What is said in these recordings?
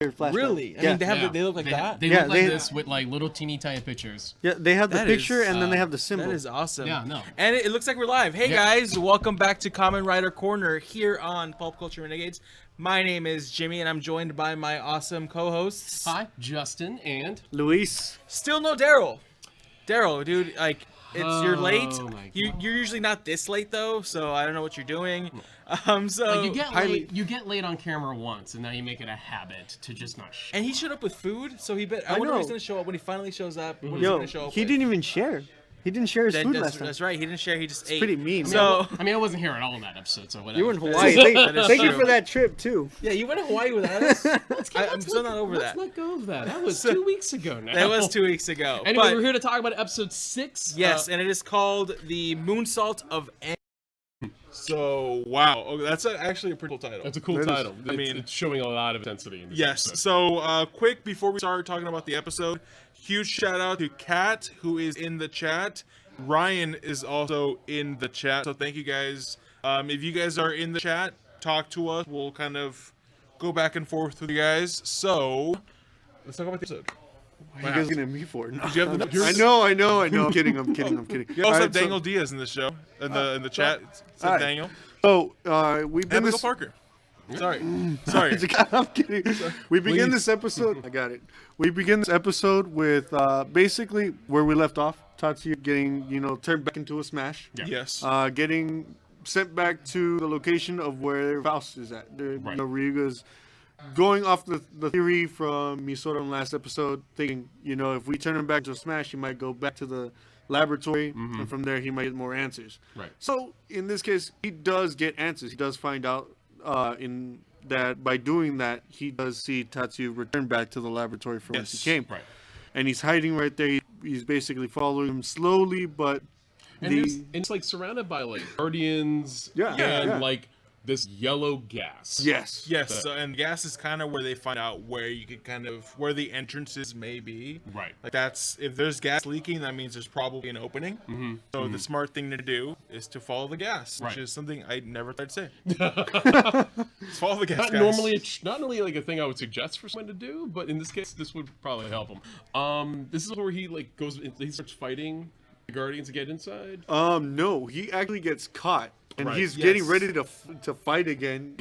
flashback. Really? I Yeah. mean, they look like that? They look like this with like little teeny tiny pictures. Yeah, they have the That picture is, and then they have the symbol. That is awesome. Yeah, no. And it looks like we're live. Hey guys, welcome back to Kamen Rider Corner here on Pulp Culture Renegades. My name is Jimmy and I'm joined by my awesome co-hosts. Hi, Justin and Luis. Still no Daryl. Daryl, dude, like you're late. Oh my God. You're usually not this late though, so I don't know what you're doing. So you get late on camera once, and now you make it a habit to just not show. and he showed up with food, so I wonder if he's gonna show up when he finally shows up. What is he Yo, gonna show up he with? didn't even share. He didn't share his food last time. That's right. He didn't share. He just ate. Pretty mean. So I mean, I wasn't here at all in that episode, so whatever. You were in Hawaii. That is Thank you true. for that trip too. yeah, you went to Hawaii without us. I'm still not over Let's that. let go of that. That was 2 weeks ago now. That was 2 weeks ago. Anyway, but, we're here to talk about episode 6. yes, and it is called the Moonsault of N. So wow, that's actually a pretty cool title. That's a cool That is- title. I mean- it's showing a lot of intensity in this Yes. episode. So quick before we start talking about the episode, huge shout out to Kat who is in the chat. Ryan is also in the chat. So thank you guys. If you guys are in the chat, talk to us. We'll kind of go back and forth with you guys. So let's talk about the episode. What are you guys getting me for? No. Did you have the I know. I'm kidding. I'm kidding. You also All have right, so- Daniel Diaz in the show. In the chat. It's all right. Daniel. So we've been And Michael this. Parker. Sorry. Sorry. I'm kidding. We begin Please. this episode. I got it. We begin this episode with basically where we left off. Tatsuya getting turned back into a smash. Yeah. Yes. Getting sent back to the location of where Faust is at. Right. Ryuga's going off the theory from Moonsault in last episode, thinking, if we turn him back to a smash, he might go back to the laboratory, and from there he might get more answers. Right. So in this case, he does get answers. He does find out in that by doing that, he does see Tatsuya return back to the laboratory from whence he Yes. came. Right. And he's hiding right there. He's basically following him slowly, but And it's like surrounded by like guardians and Yeah. like this yellow gas. yes. Yes, and gas is kind of where they find out where you could where the entrances may be. Right. Like that's if there's gas leaking, that means there's probably an opening. So the smart thing to do is to follow the gas, which Right. is something I never thought I'd say. Just follow the gas. Not guys. not only like a thing I would suggest for someone to do, but in this case, this would probably help him. This is where he like he starts fighting the guardians to get inside. No, he actually gets caught, and Right. he's Yes. getting ready to fight again.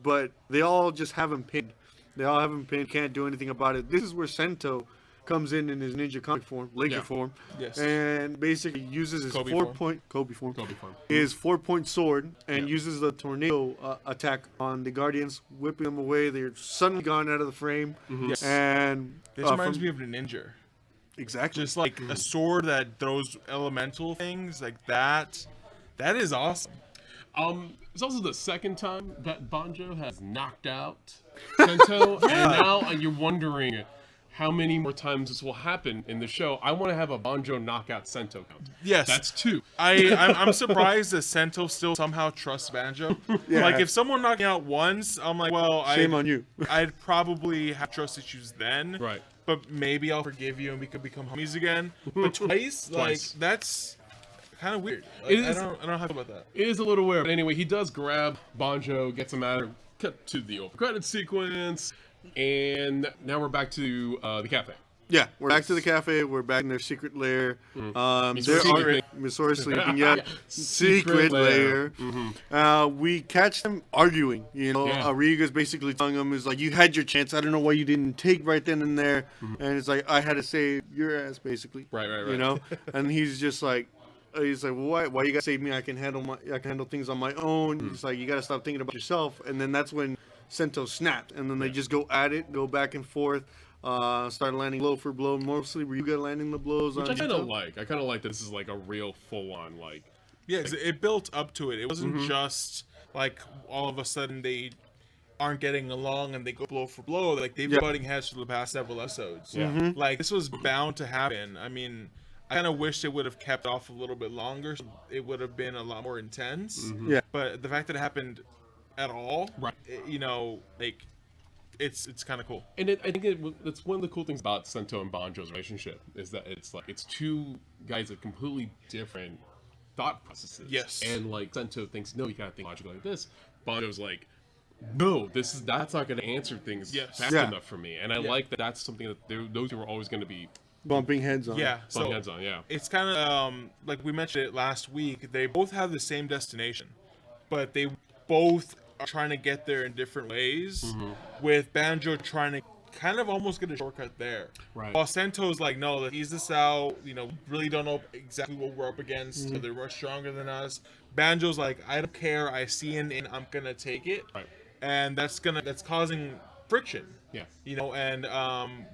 But they all just have him pinned. They all have him pinned. Can't do anything about it. This is where Sento comes in his ninja comic form, Laker Yeah. form, Yes. and basically uses his Kobe Kobe form, Kobe form. his 4-point sword, and Yeah. uses the tornado attack on the guardians, whipping them away. They're suddenly gone out of the frame, Yes. and This reminds me of a ninja. exactly. Just like a sword that throws elemental things like that. That is awesome. It's also the second time that Banjo has knocked out Sento, and now you're wondering how many more times this will happen in the show. I want to have a Banjo knockout Sento count. Yes. That's 2. I'm surprised that Sento still somehow trusts Banjo. Yeah. Like if someone knocked me out once, I'm like, well, Shame on you. I'd probably have trust issues then. Right. But maybe I'll forgive you and we could become homies again. But twice, like that's kind of weird. Like, It is- I don't know how to feel about that. It is a little weird. But anyway, he does grab Banjo, gets him out of cut to the open credit sequence, and now we're back to the cafe. Yeah, we're back to the cafe. We're back in their secret lair. Misora's There sleeping. are Misora's sleeping. Yeah, secret Secret lair. lair. We catch them arguing. Yeah. Ryuga's basically telling him, "Is like you had your chance. I don't know why you didn't take right then and there." And it's like I had to save your ass, basically. Right. And he's just like. He's like, well, why you gotta save me? I can handle things on my own. He's like, you gotta stop thinking about yourself. And then that's when Sento snapped, and then they just go at it, go back and forth, start landing blow for blow. Mostly Ryuga landing the blows Which on I kind of Sento. like. I kind of like this is like a real full-on like. Yeah, 'cause it built up to it. It wasn't just like all of a sudden they aren't getting along and they go blow for blow. Like they've been butting heads for the past several episodes. Yeah. Like this was bound to happen. I mean, I kind of wish it would have kept off a little bit longer. So it would have been a lot more intense. Yeah. But the fact that it happened at all, Right. like it's kind of cool. And I think that's one of the cool things about Sento and Banjo's relationship is that it's two guys with completely different thought processes. Yes. And like Sento thinks, no, you gotta think logically like this. Banjo's like, no, that's not going to answer things Yes. fast Yeah. enough for me. And I like that that's something that those two are always going to be Bumping heads on. Yeah, bumping so heads on. Yeah. it's kind of like we mentioned it last week. They both have the same destination, but they both are trying to get there in different ways. With Banjo trying to kind of almost get a shortcut there, Right. While Sento's like, no, let's ease this out. Really don't know exactly what we're up against. So they're much stronger than us. Banjo's like, I don't care. I see an in. I'm gonna take it, Right. and that's causing friction. Yeah. And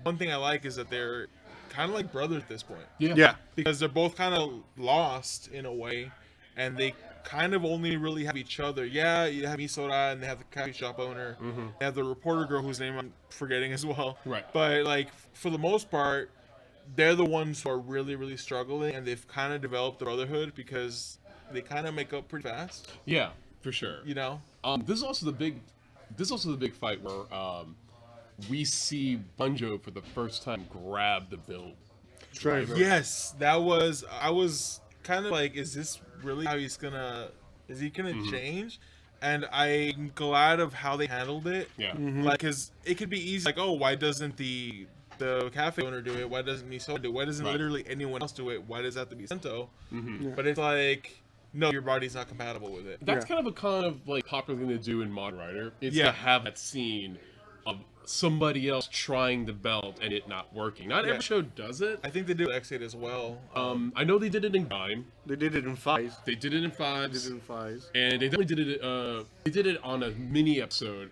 one thing I like is that they're kind of like brothers at this point. Yeah. Because they're both kind of lost in a way, and they kind of only really have each other. Yeah, you have Misora, and they have the coffee shop owner. They have the reporter girl whose name I'm forgetting as well. Right. But like for the most part, they're the ones who are really, really struggling, and they've kind of developed the brotherhood because they kind of make up pretty fast. Yeah, for sure. This is also the big fight where we see Banjo for the first time grab the build. Right. Yes, I was kind of like, is this really how is he gonna change? And I'm glad of how they handled it. Yeah. Like, cause it could be easy, like, oh, why doesn't the cafe owner do it? Why doesn't Miso do it? Why doesn't literally anyone else do it? Why does it have to be Sento? But it's like, no, your body's not compatible with it. That's kind of like popular thing to do in Mod Rider. Is to have that scene of somebody else trying the belt and it not working. Not every show does it. I think they do X8 as well. I know they did it in Kamen. They did it in fives. They did it in Fives. They did it in fives. And they definitely did it. They did it on a mini episode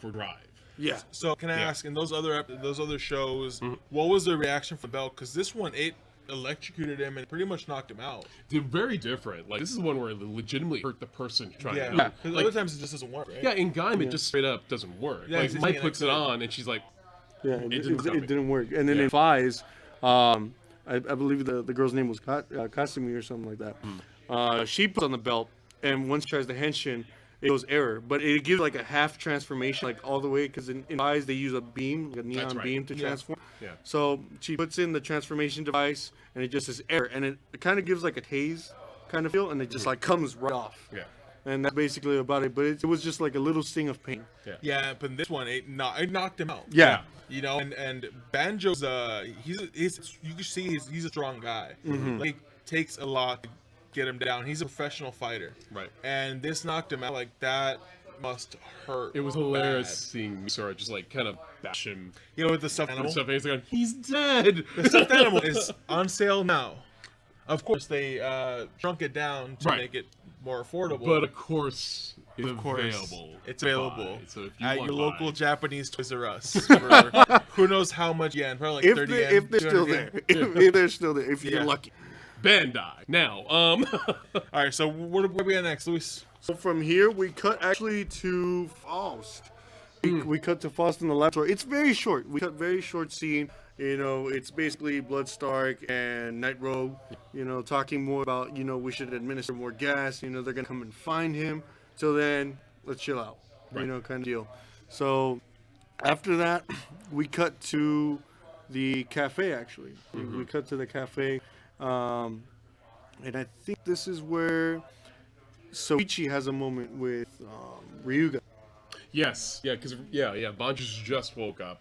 for Drive. Yeah. So can I ask, in those other shows, what was the reaction for Belt? Because this one, it electrocuted him and pretty much knocked him out. They're very different. Like, this is one where it legitimately hurt the person trying to do it. Yeah. Because Like, other times it just doesn't work, right? yeah, in Gaim, it just straight up doesn't work. Yeah, Like, it's Mike just puts it on, and she's like, Yeah, It it didn't didn't work. And then in fives, I believe the girl's name was Kasumi or something like that. She puts on the belt, and once she tries the henshin, it goes error. But it gives like a half transformation, like all the way, because in fives they use a beam, like a neon right. beam to transform. Yeah. So she puts in the transformation device, and it just says error, and it kind of gives like a haze kind of feel, and it just like comes right off. yeah. And that's basically about it. But it was just like a little sting of pain. Yeah, but in this one, it knocked him out. Yeah. You know, and Banjo's you can see he's a strong guy. Like, it takes a lot to get him down. He's a professional fighter. Right. And this knocked him out. Like, that must hurt. It was bad. hilarious seeing Misora just like kind of bash him. You know, with the stuffed And animal. stuff, and he's like, he's dead. The stuffed animal is on sale now. Of course, they shrunk it down to Right. make it more affordable. But of course, it's course, available. it's to available buy. So if you at want your to local buy- Japanese Toys R Us for who knows how much yen, probably like 30 yen. If they're still 200 there. yen. If they're still there. If you're Yeah. lucky. Bandai. Now, All right, so where we at next, Luis? So from here, we cut actually to Faust. We cut to Faust in the laboratory. It's very short. We cut very short scene. You know, it's basically Bloodstark and Night Rogue, you know, talking more about, you know, we should administer more gas. You know, they're going to come and find him. So then, let's chill out, you know, kind of deal. So after that, we cut to the cafe, actually. We cut to the cafe. And I think this is where Soichi has a moment with Ryuga. yes, yeah, because Banjo's just woke up,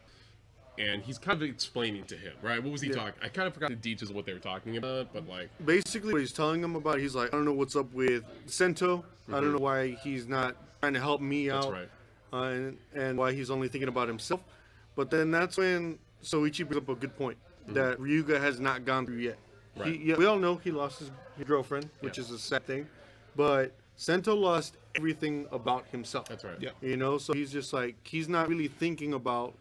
and he's kind of explaining to him, right? What was he talking? I kind of forgot the details of what they were talking about, but like, Basically, what he's telling him about, he's like, I don't know what's up with Sento. I don't know why he's not trying to help me that's out. right. And why he's only thinking about himself. But then that's when Soichi brings up a good point that Ryuga has not gone through yet. Right. We all know he lost his girlfriend, which is a sad thing. But Sento lost everything about himself. That's right. Yeah. You know, so he's just like, he's not really thinking about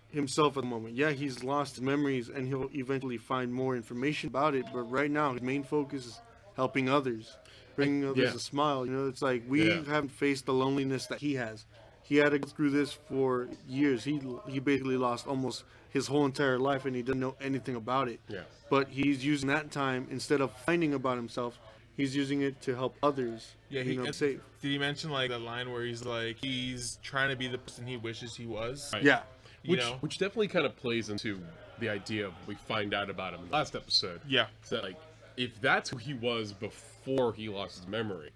himself at the moment. Yeah, he's lost his memories and he'll eventually find more information about it. But right now, his main focus is helping others, bringing others a smile. You know, it's like we haven't faced the loneliness that he has. He had to go through this for years. He basically lost almost his whole entire life and he didn't know anything about it. Yeah. But he's using that time, instead of finding about himself, he's using it to help others. Yeah, you know, save. Did he mention like that line where he's like he's trying to be the person he wishes he was? Right. Yeah. You know? Which definitely kind of plays into the idea of we find out about him in the last episode. Yeah. So that, like, if that's who he was before he lost his memory,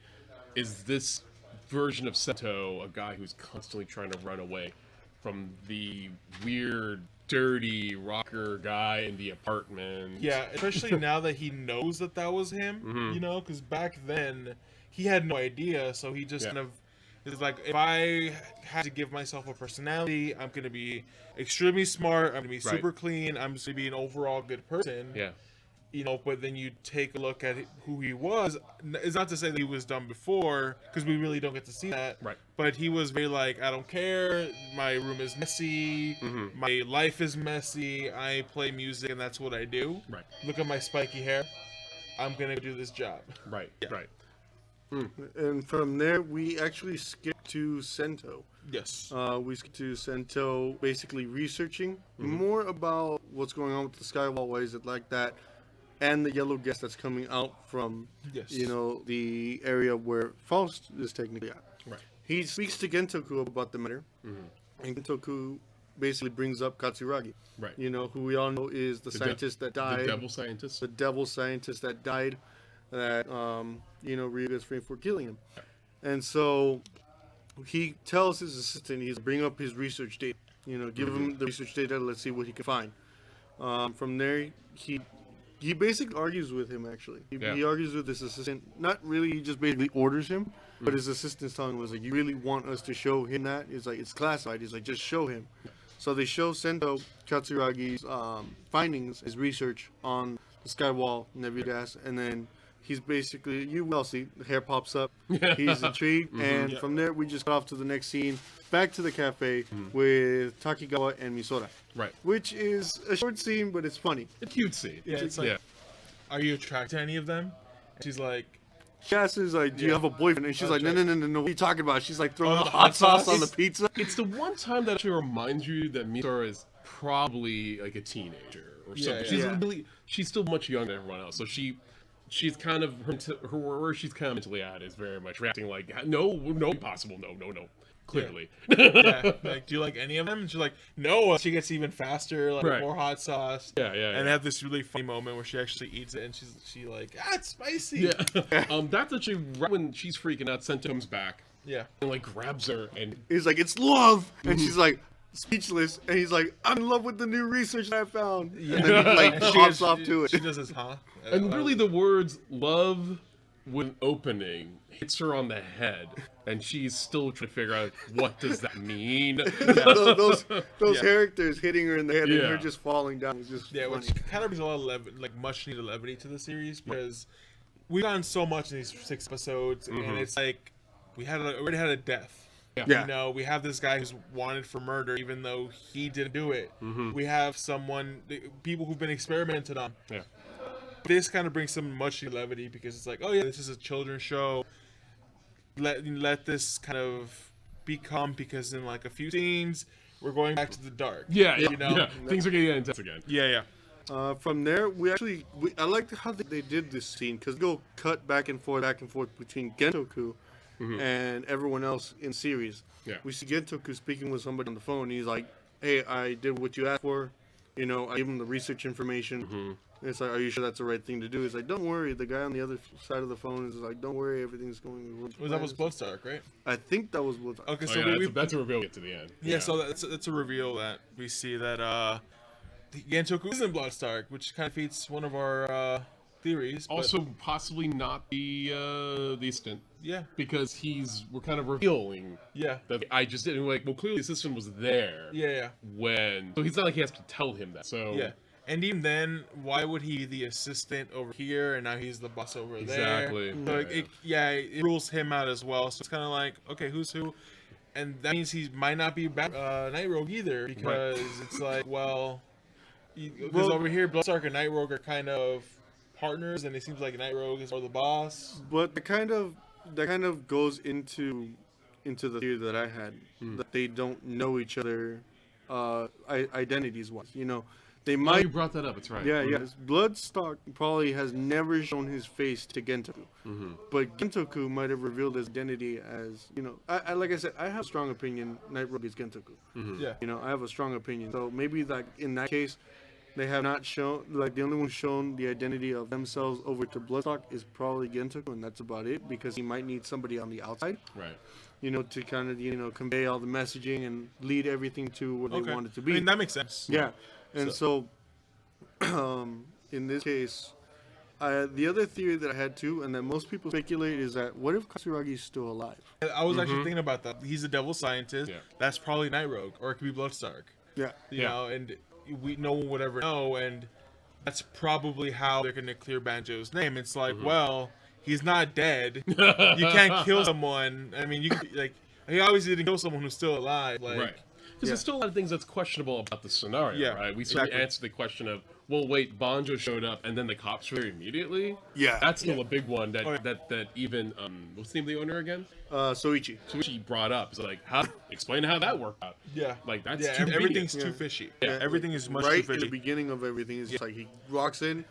is this version of Sento, a guy who's constantly trying to run away from the weird, dirty rocker guy in the apartment. Yeah, especially now that he knows that was him, you know, because back then he had no idea, so he just kind of is like, if I had to give myself a personality, I'm gonna be extremely smart, I'm gonna be super clean, I'm just gonna be an overall good person. Yeah. You know, but then you take a look at who he was. It's not to say that he was dumb before, because we really don't get to see that. Right. But he was very like, I don't care. My room is messy. My life is messy. I play music, and that's what I do. Right. Look at my spiky hair. I'm gonna do this job. Right. Yeah. Right. And from there, we actually skip to Sento. Yes. We skip to Sento basically researching more about what's going on with the Skywall. Why is it like that? And the yellow gas that's coming out from, you know, the area where Faust is technically at. Right. He speaks to Gentoku about the matter, and Gentoku basically brings up Katsuragi. Right. You know, who we all know is the scientist that died. The devil scientist. The devil scientist that died, that, you know, Ryuga's framed for killing him. And so he tells his assistant, he's bring up his research data. You know, give him the research data, let's see what he can find. From there, he basically argues with him, actually. He argues with his assistant. Not really, he just basically orders him. But his assistant's telling him, was like, you really want us to show him that? It's like, it's classified. He's like, just show him. So they show Sento Katsuragi's findings, his research on the Skywall, Nebula gas, and then he's basically, you will see, the hair pops up. He's intrigued. And from there, we just got off to the next scene. Back to the cafe with Takigawa and Misora. Right. Which is a short scene, but it's funny. A cute scene. Yeah, it's like, are you attracted to any of them? And she's like, She asks him, like, do you have a boyfriend? And she's like, no, right. no, what are you talking about? She's like throwing the hot sauce on the pizza. It's the one time that actually reminds you that Misora is probably like a teenager or something. She's still much younger than everyone else. So she's kind of, where she's kind of mentally at is very much reacting like, no, impossible, no. Clearly. Like, do you like any of them? And she's like, no. She gets even faster, like more hot sauce. Yeah. And they have this really funny moment where she actually eats it, and she like, it's spicy. Yeah. That's actually right when she's freaking out. Sento comes back. Yeah. And like grabs her and He's like, it's love. And she's like, speechless. And he's like, I'm in love with the new research that I found. And then he like hops off to it. She does this, and really the words "love" with opening hits her on the head, and she's still trying to figure out what does that mean. those characters hitting her in the head and her just falling down is just funny. which kind of brings a lot of much needed levity to the series, because we've gotten so much in these 6 episodes, and it's like we already had a death. Yeah. You know, we have this guy who's wanted for murder, even though he didn't do it. We have people who've been experimented on. Yeah. This kind of brings some much needed levity, because it's like, oh yeah, this is a children's show. Let this kind of be calm, because in like a few scenes we're going back to the dark. Yeah. You know? Things are getting intense again. Yeah. From there, I liked how they did this scene, because they go cut back and forth between Gentoku and everyone else in series. Yeah. We see Gentoku speaking with somebody on the phone. He's like, hey, I did what you asked for. You know, I gave him the research information. And it's like, are you sure that's the right thing to do? He's like, don't worry. The guy on the other side of the phone is like, don't worry, everything's going. That was Bloodstark, right? I think that was Bloodstark. Okay, so that's a reveal to the end. Yeah, so that's a reveal that we see that Gentoku isn't Bloodstark, which kind of defeats one of our theories. Also, possibly not the assistant. Yeah. Because we're kind of revealing. Yeah. That I just didn't like. Well, clearly the assistant was there. Yeah. So he's not like he has to tell him that. So. Yeah. And even then, why would he be the assistant over here and now he's the boss over there? Exactly. So it rules him out as well. So it's kind of like, okay, who's who? And that means he might not be Night Rogue either, because it's like, because over here, Bloodstark and Night Rogue are kind of partners, and it seems like Night Rogue is more the boss. But that kind of goes into the theory that I had, that they don't know each other identities wise. You know, they might. You brought that up. It's right. Yeah. Bloodstark probably has never shown his face to Gentoku, but Gentoku might have revealed his identity as, you know. I like I said, I have a strong opinion. Night Rogue is Gentoku. Yeah. You know, I have a strong opinion. So maybe in that case, they have not shown, like, the only one shown the identity of themselves over to Bloodstock is probably Gentoku, and that's about it, because he might need somebody on the outside, Right. to kind of, convey all the messaging and lead everything to where they want it to be. I mean, that makes sense. Yeah, and so in this case, the other theory that I had too, and that most people speculate, is that what if Katsuragi's still alive? I was actually thinking about that. He's a devil scientist. Yeah. That's probably Night Rogue, or it could be Bloodstark. Yeah. You know, and no one would ever know, and that's probably how they're gonna clear Banjo's name. It's like, well, he's not dead. You can't kill someone. I mean, you could, like, he obviously didn't kill someone who's still alive. Like, Right. Because there's still a lot of things that's questionable about the scenario, right? We sort of answered the question of, well, wait, Banjo showed up and then the cops were there immediately? Yeah. That's still a big one that even, what's the name of the owner again? Soichi. Sushi brought up. It's like, explain how that worked out. Yeah. Like, that's yeah, too everything's convenient. too fishy. Yeah. Everything is much Right too in the fishy. beginning of everything, it's just like he walks in,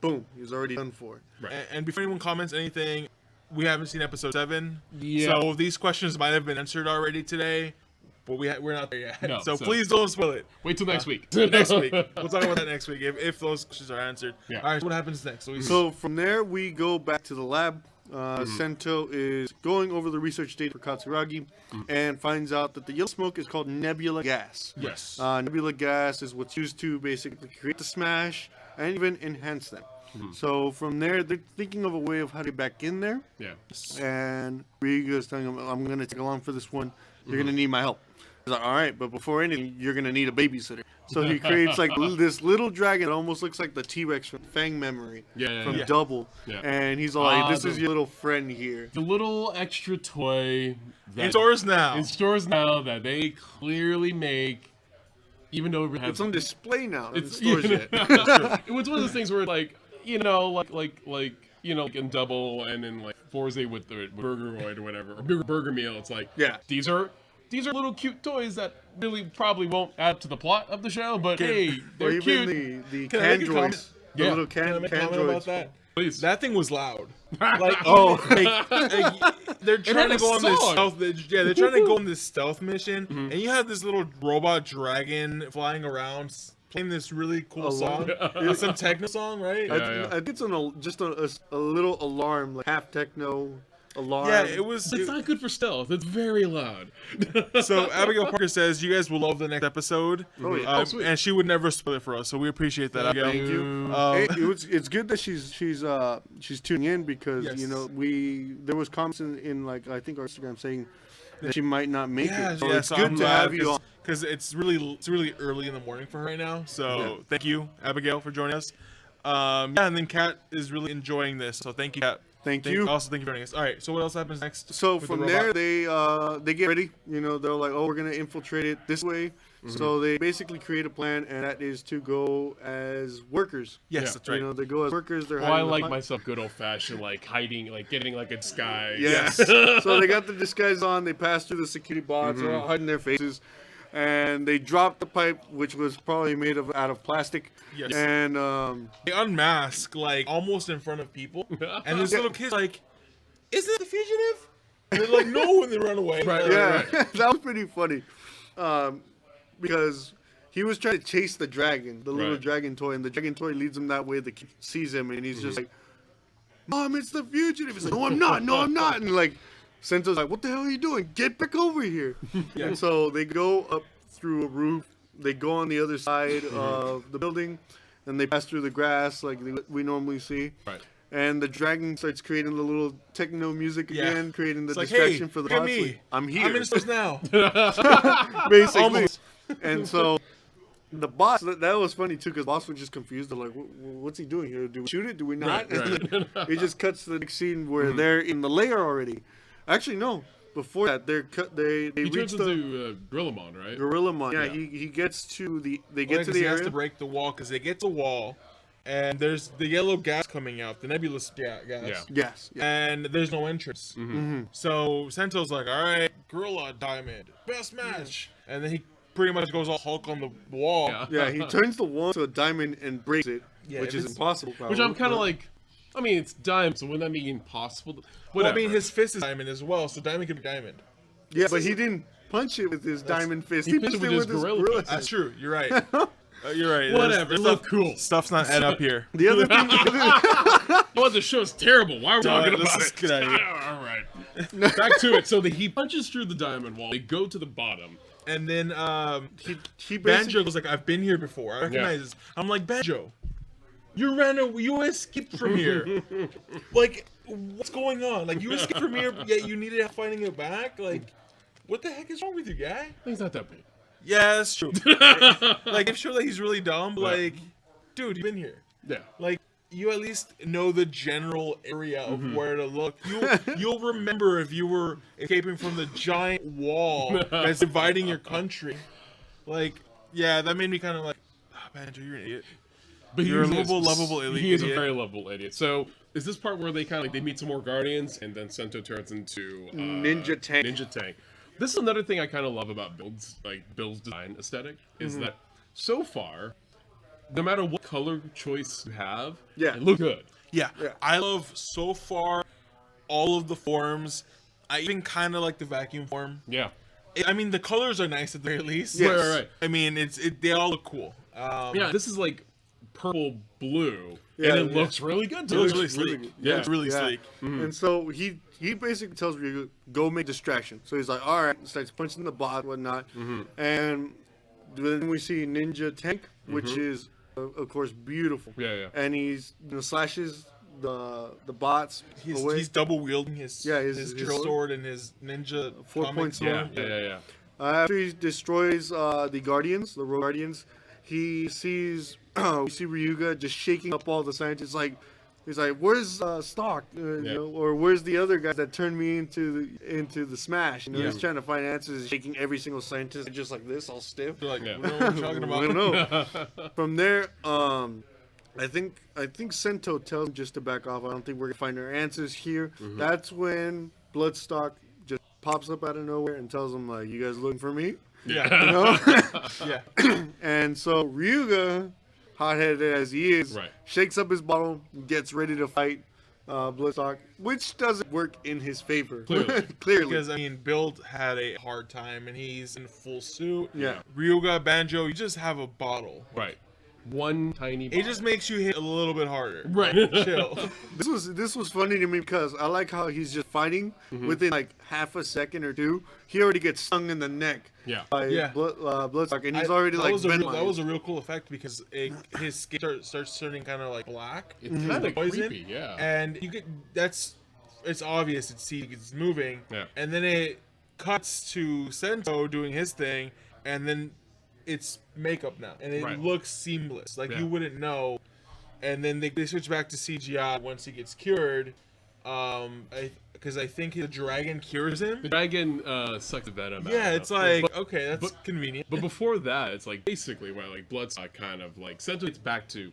boom, he's already done for. Right. And before anyone comments anything, we haven't seen episode 7. Yeah. So these questions might have been answered already today, but we're not there yet. No, so so- please don't spoil it. Wait till next week. Next week. We'll talk about that next week if those questions are answered. Yeah. All right, so what happens next? So from there, we go back to the lab. Sento is going over the research data for Katsuragi and finds out that the yellow smoke is called nebula gas. Yes. Nebula gas is what's used to basically create the smash and even enhance them. So from there, they're thinking of a way of how to get back in there. Yeah. And Ryuga's telling him, I'm going to take along for this one. You're going to need my help. He's like, all right, but before anything, you're going to need a babysitter. So he creates like this little dragon that almost looks like the T-Rex from Fang Memory from Double. Yeah. And he's all like, this is your little friend here. The little extra toy in stores now. in stores now that they clearly make, even though it has, It's on display now. It's it's in stores yet. it was one of those things where like like in Double and in like Forza with the Burgeroid or whatever, or Burger Meal. It's like, these are little cute toys that really probably won't add to the plot of the show, but hey, Or they're even cute. the Can I make a Candroids. comment? The Yeah. little Can I make a can comment about droids. that? Please. That thing was loud. Like, they're trying had to a go on this song. stealth. They're trying to go on this stealth mission, and you have this little robot dragon flying around, playing this really cool song. It's some techno song, right? I think it's just a little alarm, like half techno alarm. Yeah, it was. It's not good for stealth. It's very loud. So Abigail Parker says you guys will love the next episode, Oh, yeah. sweet. and she would never spoil it for us. So we appreciate that, Abigail. Thank you. It's good that she's tuning in because Yes. there was comments in like I think our Instagram saying that she might not make it. So yeah, it's so good I'm to have glad you on. because it's really early in the morning for her right now. So thank you, Abigail, for joining us. And then Kat is really enjoying this. So thank you, Kat. Thank you. Also, thank you for joining us. All right. So what else happens next? So with the from robot? there, they get ready. They're like, oh, we're gonna infiltrate it this way. So they basically create a plan, and that is to go as workers. Yes, that's right. They go as workers. They're Well, I hiding like behind- myself good old fashioned, like hiding, like getting like a disguise. Yes. So they got the disguise on. They pass through the security bots. They're all hiding their faces, and they drop the pipe, which was probably made out of plastic. Yes. And They unmask like almost in front of people, and this little kid's like, "Is it the fugitive?" And they're like, "No," and they run away. yeah, that was pretty funny, because he was trying to chase the dragon, the little Right. dragon toy, and the dragon toy leads him that way. The kid sees him, and he's just like, "Mom, it's the fugitive." He's like, "No, I'm not. No, I'm not." And like, Sento's like, "What the hell are you doing? Get back over here!" And so they go up through a roof. They go on the other side of the building, and they pass through the grass like we normally see. Right. And the dragon starts creating the little techno music Yeah. again, creating the It's like, distraction hey, for the look at bots. me. Like, I'm here. I'm in this now. Basically. Almost. And so the boss, that was funny too, because the boss was just confused. They're like, what's he doing here? Do we shoot it? Do we not? Right, And then it just cuts to the next scene where they're in the lair already. Actually, no. Before that, they He reach turns the into Gorillamon, right? Gorillamon. Yeah, Yeah. he gets to the, they Yeah, get 'cause to he the has area. to break the wall because they get to the wall, and there's the yellow gas coming out, the nebulous gas. Yeah. Yes. Yeah. And there's no entrance. So Sento's like, all right, Gorilla Diamond, best match. And then he pretty much goes all Hulk on the wall. Yeah. Yeah, he turns the wall to a diamond and breaks it, Yeah, which if is it's- impossible. Which probably, I'm kind of but- like, I mean, it's diamond, so wouldn't that be impossible? Well, I Whatever. mean, his fist is diamond as well, so diamond could be diamond. Yeah, but he didn't punch it with his diamond fist. He punched punched it it with with his his gorilla gorilla fist. That's true. You're right. You're right. Whatever, look cool. Stuff's not add up here. The other thing, Oh, the show's terrible. Why are we talking let's about just it? get out of here. All right. Back to it. So he punches through the diamond wall. They go to the bottom. And then he Banjo basically, was like, "I've been here before. I recognize this." I'm like, Banjo, you escaped from here. Like, what's going on? Like, you escaped from here, yet you needed help finding it back. Like, what the heck is wrong with you, guy? He's not that big. Yeah, that's true. Like, I'm sure that he's really dumb. But like, dude, you've been here. Yeah. Like, you at least know the general area of where to look. You'll remember if you were escaping from the giant wall that's dividing your country. Like, yeah, that made me kind of like, Banjo, you're an idiot. But You're a he is- lovable idiot. He is a very lovable idiot. So is this part where they kind of like they meet some more guardians and then Sento turns into Ninja Tank. Ninja Tank. This is another thing I kind of love about Bill's design aesthetic is that so far, no matter what color choice you have, Yeah. it looks good. Yeah, I love so far all of the forms. I even kind of like the vacuum form. Yeah. I mean, the colors are nice at the very least. Yes. Right. I mean, they all look cool. Yeah, this is like purple blue, Yeah, and it yeah. looks really good. It Too. looks really sleek. good. Yeah, it's really Yeah. sleek. And so he basically tells Ryuga, go make distraction. So he's like, all right, starts punching the bot, whatnot. And then we see Ninja Tank, which is, of course, beautiful. Yeah. And he's slashes the bots away. He's double wielding his his drill sword and his ninja 4-point comic sword. Yeah. After he destroys the Guardians, the Rogue Guardians, he sees we see Ryuga just shaking up all the scientists. Like he's like, "Where's Stock? You know, or where's the other guys that turned me into the Smash?" You know, he's trying to find answers, shaking every single scientist just like this, all stiff. They're like, we don't know what you're talking I about. don't know. From there, I think Sento tells him just to back off. I don't think we're gonna find our answers here. That's when Bloodstock just pops up out of nowhere and tells him like, "You guys looking for me?" Yeah, You know? yeah. And so Ryuga, hot-headed as he is, Right. shakes up his bottle, gets ready to fight Bloodstock, which doesn't work in his favor. Clearly. Because I mean, Build had a hard time, and he's in full suit. Yeah. Ryuga, Banjo, you just have a bottle. Right. One tiny. It just makes you hit a little bit harder. right. Chill. This was funny to me because I like how he's just fighting within like half a second or two. He already gets stung in the neck Yeah. by Yeah. Bloodstock, and he's already like that was a real cool effect because his skin starts turning kind of like black. It's kind of poison, creepy. Yeah. and you get it's obvious it's moving. Yeah. And then it cuts to Sento doing his thing, and then it's makeup now, and it Right. looks seamless. Like Yeah. you wouldn't know. And then they switch back to CGI once he gets cured. Because I think the dragon cures him. The dragon sucks the venom out. Yeah, of it's him. like But- okay, that's but- convenient. But before that, it's like basically where like Bloodstock kind of like Sento gets back to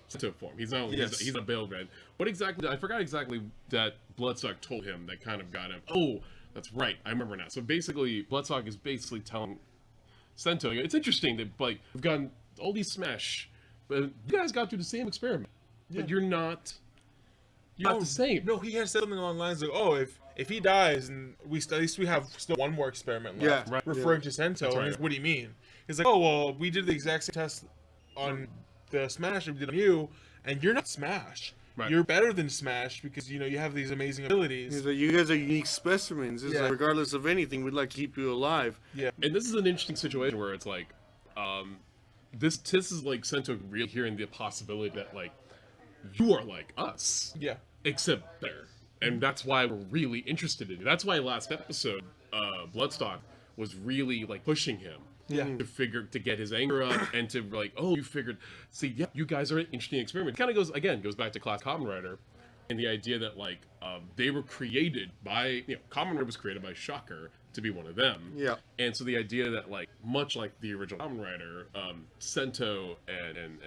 Sento form. He's not Yes. he's a Bailred. What exactly? I forgot exactly that Bloodstock told him that kind of got him. Oh, that's right. I remember now. So basically, Bloodstock is basically telling Sento, it's interesting that like we've gotten all these Smash, but you guys got through the same experiment, but you're not. You're not the same. No, he had said something along the lines like, "Oh, if he dies, and at least we have still one more experiment left." Yeah, right. Referring to Sento, and right. he's, what do you mean? He's like, "Oh, well, we did the exact same test on the Smash that we did on you, and you're not Smash. Right. You're better than Smash because you know you have these amazing abilities." He's like, you guys are unique specimens. It's Yeah. like, regardless of anything, we'd like to keep you alive. Yeah, And this is an interesting situation where it's like, this is like Sento really hearing the possibility that like you are like us, yeah, except better, and that's why we're really interested in you. That's why last episode, Bloodstock was really like pushing him. Yeah. To get his anger up and to like, oh, you figured, see, yeah, you guys are an interesting experiment. Kind of goes back to class Kamen Rider, and the idea that like they were created by, Kamen Rider was created by Shocker to be one of them. Yeah. And so the idea that like much like the original Kamen Rider, Sento and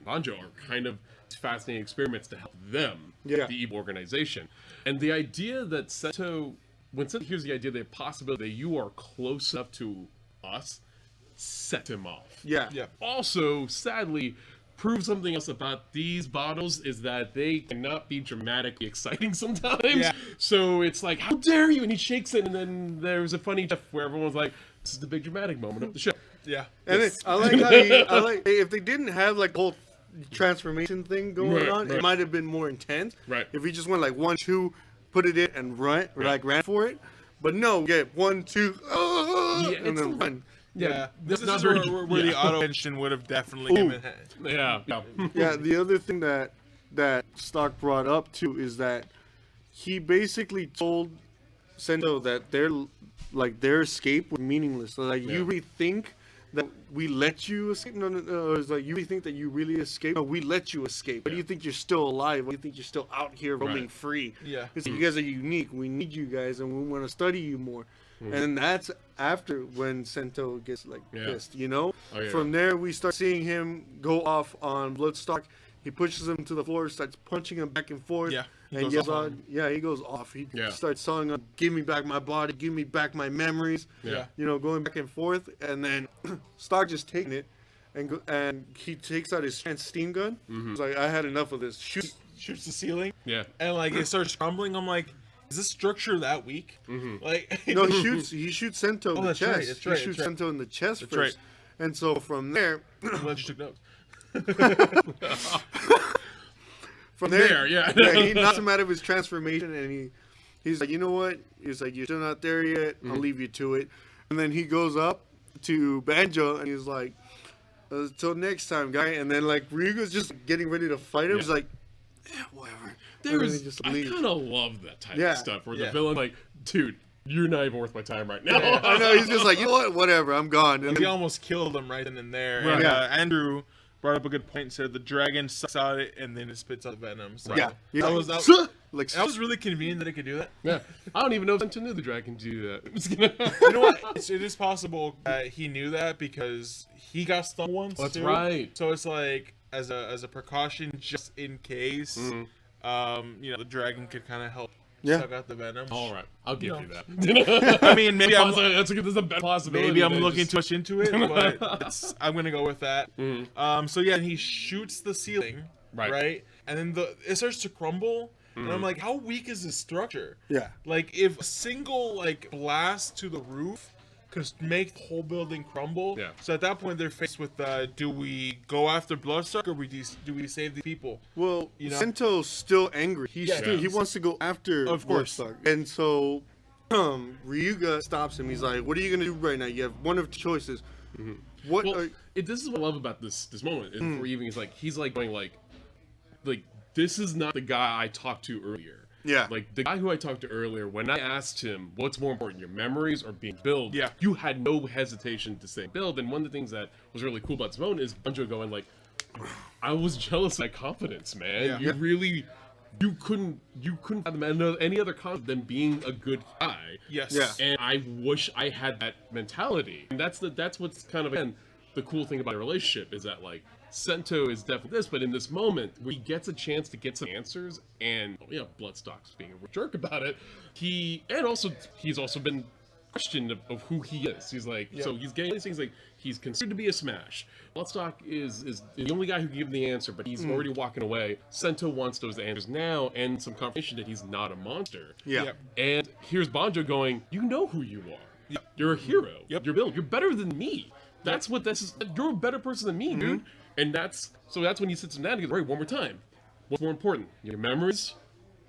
Banjo are kind of fascinating experiments to help them, Yeah. the evil organization, and the idea that Sento, when Sento hears the idea that possibility that you are close enough to us, set him off. Yeah. yeah. Also, sadly, prove something else about these bottles is that they cannot be dramatically exciting sometimes. Yeah. So it's like, how dare you? And he shakes it, and then there's a funny stuff where everyone's like, this is the big dramatic moment of the show. Yeah. And Yes. I like how I like if they didn't have like the whole transformation thing going on, it might have been more intense. Right. If he just went like 1, 2, put it in and run, or like ran for it. But no, get 1, 2, and then run. Yeah, this not is very- where the yeah. auto engine would have definitely come in handy. Yeah. Yeah, the other thing that Stock brought up too is that he basically told Sento that their escape was meaningless. So, like, you really think that we let you escape? No. It's like, you really think that you really escaped? No, we let you escape. Why do you think you're still alive? Why do you think you're still out here roaming free? Yeah. Because you guys are unique. We need you guys, and we want to study you more. And that's after when Sento gets like pissed, you know? Oh, yeah. From there, we start seeing him go off on Bloodstock. He pushes him to the floor, starts punching him back and forth. Yeah, he and goes yells off on out, him. he goes off. He Yeah. starts telling him, "Give me back my body, give me back my memories." Yeah. You know, going back and forth, and then Stark just taking it, and he takes out his steam gun. He's like, "I had enough of this." Shoots the ceiling. Yeah. And like it starts crumbling. I'm like, is this structure that weak? Like, No, he shoots Sento in the that's right, chest. that's right, He shoots that's right. Sento in the chest That's first. right. And so from there, I'm glad you took notes. From there, he knocks Yeah. him out of his transformation, and he's like, "You know what?" He's like, "You're still not there yet. I'll leave you to it." And then he goes up to Banjo, and he's like, "Till next time, guy." And then like Ryuga's just getting ready to fight him. He's like, "Whatever." And then he just I leaves. kind of love that type Yeah. of stuff where Yeah. the villain like, dude, you're not even worth my time right now. I know, he's just like, "You know what? Whatever. I'm gone." And He then, almost killed him right then and there. Right. And Yeah. Andrew brought up a good point and said the dragon sucks out it and then it spits out venom. So yeah, he's that like, was like, that was really convenient that it could do that. Yeah. I don't even know if Sento knew the dragon could do that. I'm just gonna- You know what? It is possible that he knew that because he got stung once. That's too. right. So it's like as a precaution, just in case, the dragon could kind of help suck out the venom. All right, I'll give you that. I mean, maybe that's a bad possibility. maybe I'm that looking just- too much into it, but I'm gonna go with that. So yeah, and he shoots the ceiling, right? And then it starts to crumble. And I'm like, how weak is this structure? Yeah. Like, if a single, like, blast to the roof could make the whole building crumble. Yeah. So at that point, they're faced with, do we go after Bloodstock or do we save the people? Well, You know? Sento's still angry. He Yeah. wants to go after Of course. Bloodstock. And so Ryuga stops him. He's like, "What are you gonna do right now? You have one of two choices. What? Well, this is what I love about this moment. Is before even he's like going like this is not the guy I talked to earlier. Yeah. Like the guy who I talked to earlier, when I asked him what's more important, your memories or being build, Yeah. you had no hesitation to say build. And one of the things that was really cool about this moment is Banjo going like, I was jealous of that confidence, man. Yeah. You really you couldn't have any other concept than being a good guy. Yes. Yeah. And I wish I had that mentality. And that's what's kind of again the cool thing about a relationship is that like Sento is definitely this, but in this moment where he gets a chance to get some answers, and Bloodstock's being a jerk about it. He's also been questioned of who he is. He's like, so he's getting these things like he's considered to be a smash. Bloodstock is the only guy who can give him the answer, but he's already walking away. Sento wants those answers now and some confirmation that he's not a monster. Yeah. Yep. And here's Banjo going, you know who you are. Yep. You're a hero. Yep. You're Bill. You're better than me. That's what this is. You're a better person than me, dude. And that's when he sits him down and goes, right, one more time. What's more important, your memories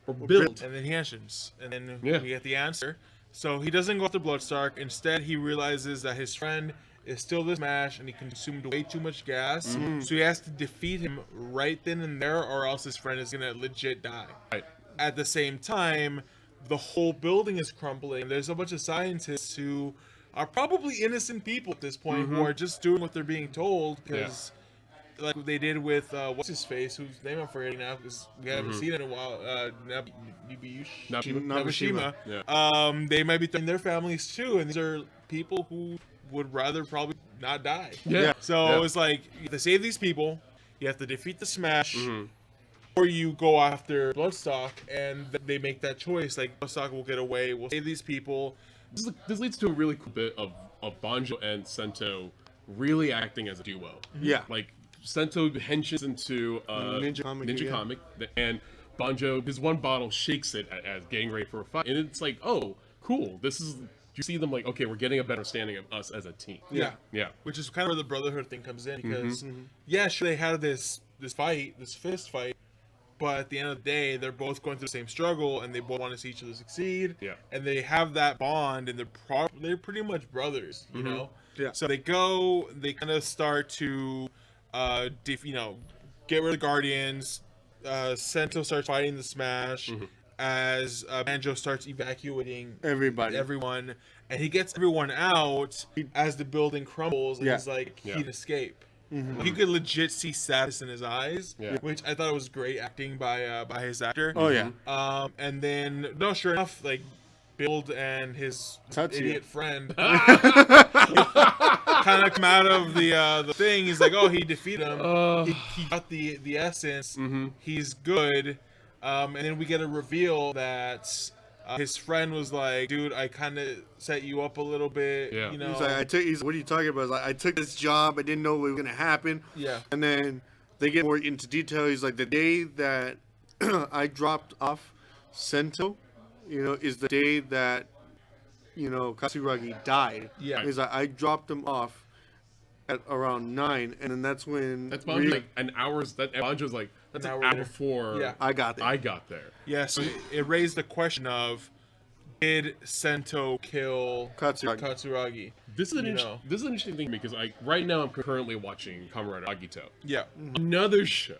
or build? And then he answers. And then Yeah. we get the answer. So he doesn't go after Bloodstock. Instead, he realizes that his friend is still the Smash and he consumed way too much gas. So he has to defeat him right then and there, or else his friend is going to legit die. Right. At the same time, the whole building is crumbling. There's a bunch of scientists who are probably innocent people at this point who are just doing what they're being told because, like they did with what's his face, whose name I'm forgetting now because we haven't seen it in a while. Nabeshima. Yeah. They might be threatening their families too, and these are people who would rather probably not die. Yeah. So it's like you have to save these people, you have to defeat the Smash, or you go after Bloodstock, and they make that choice. Like Bloodstock will get away, we'll save these people. This leads to a really cool bit of Banjo and Sento really acting as a duo. Yeah. Like Sento henshins into Ninja comic again. comic, and Banjo, his one bottle shakes it as getting ready for a fight, and it's like, oh, cool. This is you see them like, okay, we're getting a better understanding of us as a team. Yeah. Yeah. Which is kind of where the brotherhood thing comes in because, yeah, sure, they had this fight, this fist fight, but at the end of the day, they're both going through the same struggle, and they both want to see each other succeed. Yeah. And they have that bond, and they're pretty much brothers, you know. Yeah. So they kind of start to, get rid of the Guardians. Sento starts fighting the Smash. As Banjo starts evacuating everyone, and he gets everyone out as the building crumbles, and he's like, he'd escape. You could legit see sadness in his eyes, which I thought was great acting by his actor. Oh yeah. And then sure enough, like Build and his Tatsuya. idiot friend kind of come out of the thing. He's like, oh, he defeated him. He got the essence. He's good. And then we get a reveal that his friend was like, dude, I kind of set you up a little bit. Yeah. You know. He's like, what are you talking about? He's like, I took this job. I didn't know it was gonna happen. Yeah. And then they get more into detail. He's like, the day that I dropped off Sento, is the day that, Katsuragi died. Yeah. He's like, I dropped him off at around 9, and then that's when That's Banjo like an hour's. That Banjo's like that's an hour before. I got there. I got there. Yeah. So it raised the question of, did Sento kill Katsuragi? This is an interesting thing because right now I'm currently watching Kamen Rider Agito. Yeah. Another show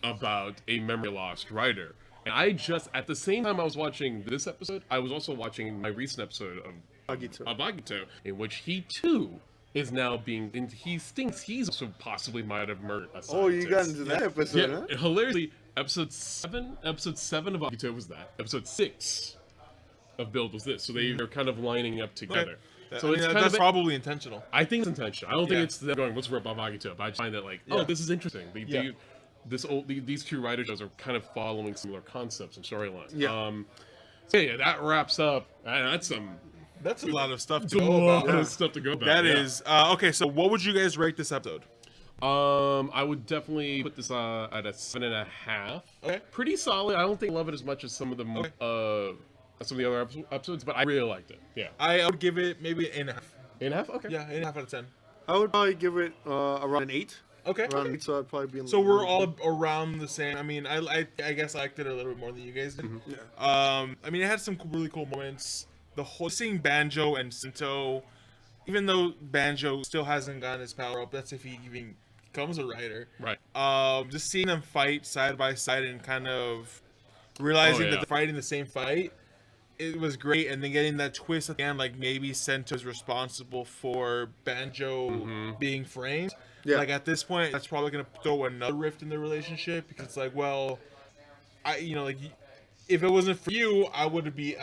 about a memory lost writer. And at the same time I was watching this episode, I was also watching my recent episode of Agito, in which he too is now he thinks he's also possibly might have murdered a scientist. Oh, you got into that episode, Yeah, huh? hilariously, episode 7 of Agito was that. Episode 6 of Build was this. So they're kind of lining up together. Okay. So that's probably intentional. I think it's intentional. I don't think it's them going, what's up Agito? But I find that this is interesting. These two writers are kind of following similar concepts and storylines. Yeah. That wraps up. That's a lot of stuff to a go lot about. of stuff to go about. That is okay. So, what would you guys rate this episode? I would definitely put this at a 7.5. Okay. Pretty solid. I don't think I love it as much as some of the other episodes, but I really liked it. Yeah. I would give it maybe 8.5. 8.5? Okay. Yeah, 8.5 out of 10. I would probably give it around an 8. Okay. Around an 8, so I'd probably be. So we're all around the same. I mean, I guess I liked it a little bit more than you guys did. Yeah. I mean, it had some really cool moments. The whole seeing Banjo and Sento, even though Banjo still hasn't gotten his power up, that's if he even becomes a writer. Right. Just seeing them fight side by side and kind of realizing that they're fighting the same fight, it was great. And then getting that twist at the end, like maybe Sento's responsible for Banjo being framed. Yeah. Like at this point, that's probably gonna throw another rift in the relationship because it's like, well, if it wasn't for you, I wouldn't be,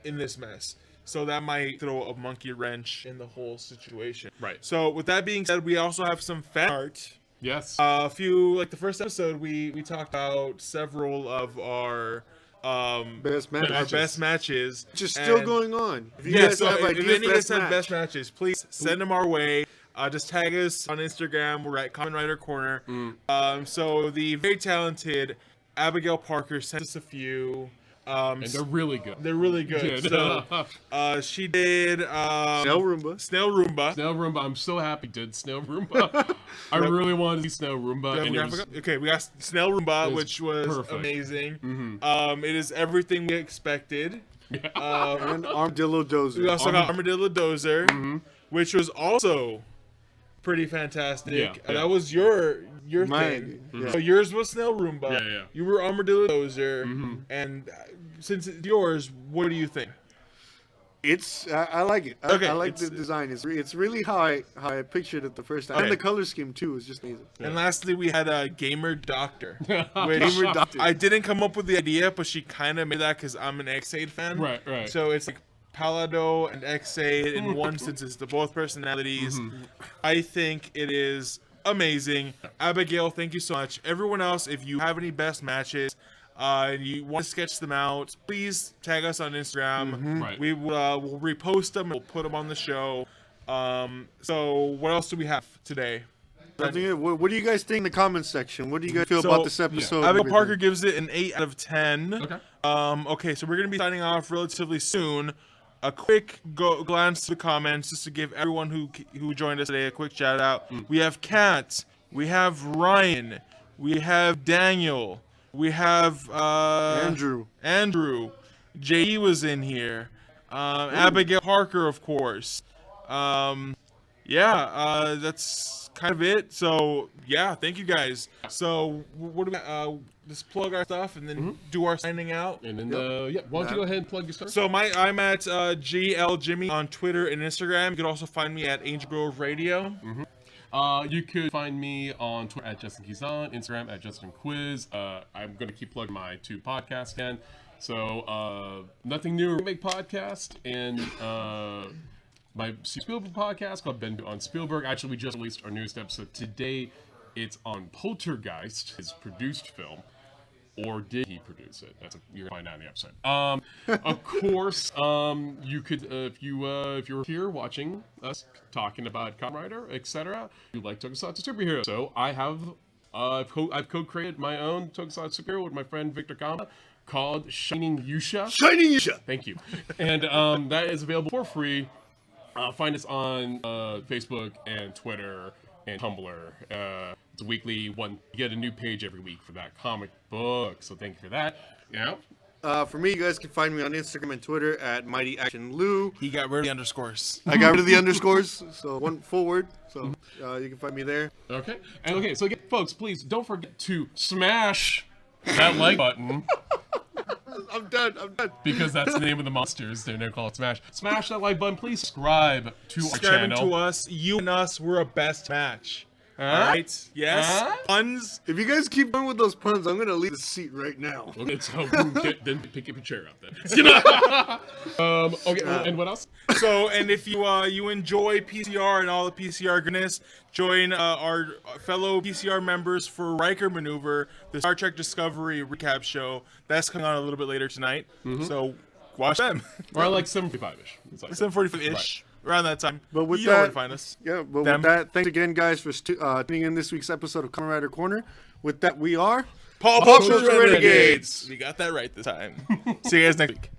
in this mess. So that might throw a monkey wrench in the whole situation. Right. So with that being said, we also have some fan art. Yes. A few, like the first episode, we talked about several of our Best matches. Which is still going on. If you Yeah, guys so have if ideas, any of us have match. best matches, please send them our way. Just tag us on Instagram. We're at Kamen Rider Corner. So the very talented Abigail Parker sent us a few. And they're really good. They're really good. So she did Snail Roomba. Snail Roomba. Snail Roomba. I'm so happy did Snail Roomba. I really wanted to see Snail Roomba. Okay, we got Snail Roomba, was which was perfect. amazing. It is everything we expected. And Armadillo Dozer. We also got Armadillo Dozer, which was also pretty fantastic. Yeah. That was your Mine, thing. yeah. So yours was Snail Roomba. Yeah. You were Armadillo Dozer. And since it's yours, what do you think? I like it. Okay, I like the design. It's really how I pictured it the first time. Okay. And the color scheme too is just amazing. And lastly, we had a Gamer Doctor. Which Gamer Doctor. I didn't come up with the idea, but she kind of made that because I'm an X8 fan. Right. So it's like Palado and X8 in one sense. It's both personalities. I think it is amazing. Abigail, thank you so much. Everyone else, if you have any best matches and you want to sketch them out, please tag us on Instagram. Right. We will we'll repost them. We'll put them on the show. So what else do we have today? What do you guys think in the comments section? What do you guys feel about this episode? Abigail Parker gives it an 8 out of 10. Okay. Okay, so we're going to be signing off relatively soon. a quick glance to the comments just to give everyone who joined us today a quick shout out. We have Kat, we have Ryan, we have Daniel, we have Andrew, J.E. was in here, Abigail Parker, of course. That's kind of it. So yeah, thank you guys. So what do we just plug our stuff and then do our signing out. And then why don't you go ahead and plug your stuff? So I'm at GL Jimmy on Twitter and Instagram. You can also find me at Angel Grove Radio. You could find me on Twitter at Justin Kizan, Instagram at Justin Quiz. I'm going to keep plugging my 2 podcasts again. So, Nothing New, Remake Podcast, and my Spielberg podcast called Ben on Spielberg. Actually, we just released our newest episode today. It's on Poltergeist, his produced film. Or did he produce it? You're gonna find out in the episode. Of course, you could if you're here watching us talking about Kamen Rider, etc. You like Tokusatsu superheroes. So I've co-created my own Tokusatsu superhero with my friend Victor Kama called Shining Yusha. Shining Yusha. Thank you. And that is available for free. Find us on Facebook and Twitter and Tumblr. It's a weekly one. You get a new page every week for that comic book. So thank you for that. Yeah. For me, you guys can find me on Instagram and Twitter at Mighty Action Lou. He got rid of the underscores. I got rid of the underscores, so one forward. So you can find me there. Okay. And okay, so again, folks, please don't forget to smash that like button. I'm done. Because that's the name of the monsters. They're call it Smash. Smash that like button. Please subscribe to our channel. To us. You and us, we're a best match. All right? Yes? Puns? If you guys keep going with those puns, I'm going to leave the seat right now. Okay, so then pick up your chair up then. Okay, and what else? So, and if you enjoy PCR and all the PCR goodness, join our fellow PCR members for Riker Maneuver, the Star Trek Discovery recap show. That's coming on a little bit later tonight. So, watch them. Or like 7:45-ish. It's like 7:45-ish. Around that time. But with you that, know where to find us. Yeah, but with that, thanks again, guys, for tuning in this week's episode of Kamen Rider Corner. With that, we are Pop Culture Renegades. We got that right this time. See you guys next week.